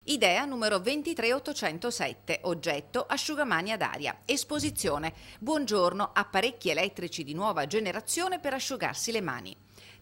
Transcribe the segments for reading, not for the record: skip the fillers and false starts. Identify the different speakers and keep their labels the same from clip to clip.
Speaker 1: Idea numero 23807, oggetto asciugamani ad aria. Esposizione. Buongiorno, apparecchi elettrici di nuova generazione per asciugarsi le mani.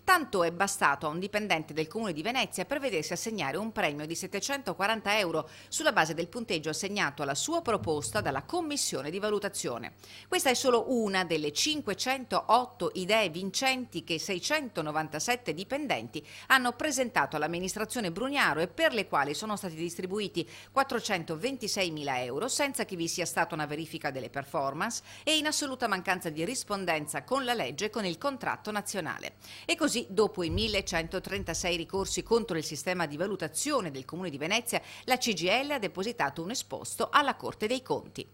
Speaker 1: Tanto è bastato a un dipendente del Comune di Venezia per vedersi assegnare un premio di 740 euro sulla base del punteggio assegnato alla sua proposta dalla commissione di valutazione. Questa è solo una delle 508 idee vincenti che 697 dipendenti hanno presentato all'amministrazione Brugnaro e per le quali sono stati distribuiti 426.000 euro senza che vi sia stata una verifica delle performance e in assoluta mancanza di rispondenza con la legge e con il contratto nazionale. E così, dopo i 1136 ricorsi contro il sistema di valutazione del Comune di Venezia, la CGIL ha depositato un esposto alla Corte dei Conti.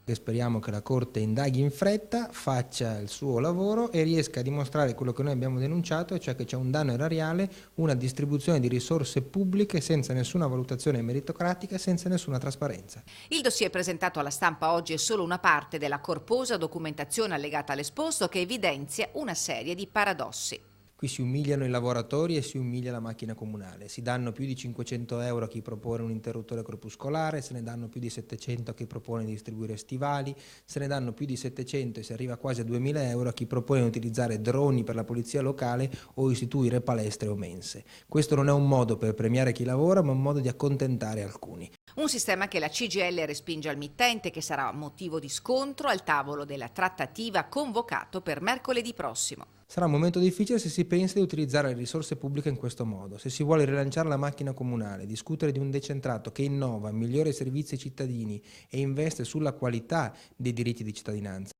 Speaker 2: Speriamo che la Corte indaghi in fretta, faccia il suo lavoro e riesca a dimostrare quello che noi abbiamo denunciato, cioè che c'è un danno erariale, una distribuzione di risorse pubbliche senza nessuna valutazione meritocratica e senza nessuna trasparenza.
Speaker 1: Il dossier presentato alla stampa oggi è solo una parte della corposa documentazione allegata all'esposto che evidenzia una serie di paradossi.
Speaker 2: Qui si umiliano i lavoratori e si umilia la macchina comunale. Si danno più di 500 euro a chi propone un interruttore crepuscolare, se ne danno più di 700 a chi propone di distribuire stivali, se ne danno più di 700 e si arriva quasi a 2000 euro a chi propone di utilizzare droni per la polizia locale o istituire palestre o mense. Questo non è un modo per premiare chi lavora, ma un modo di accontentare alcuni.
Speaker 1: Un sistema che la CGIL respinge al mittente, che sarà motivo di scontro al tavolo della trattativa convocato per mercoledì prossimo.
Speaker 2: Sarà un momento difficile se si pensa di utilizzare le risorse pubbliche in questo modo, se si vuole rilanciare la macchina comunale, discutere di un decentrato che innova, migliora i servizi ai cittadini e investe sulla qualità dei diritti di cittadinanza.